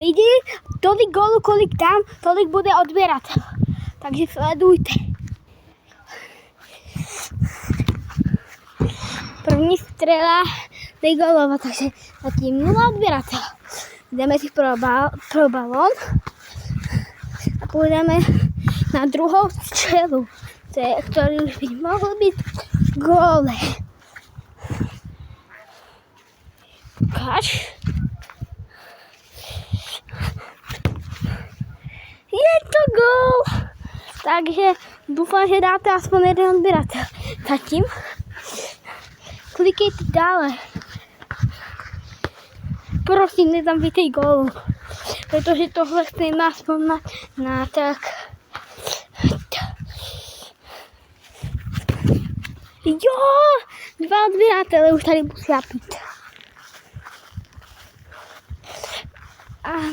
Lidi, tolik gólu, kolik dám, tolik bude odběratel. Takže sledujte. První střela nejgólova, takže zatím 0 odběratel. Jdeme si pro balón a půjdeme na druhou střelu, který už by mohl být góle. Ukáž. Je to gól! Takže doufám, že dáte aspoň jeden odběratel. Zatím klikejte dále. Prosím, nezabijte gólu. Protože tohle nemá aspoň na tak. Jo! 2 odběratele už tady musí pít.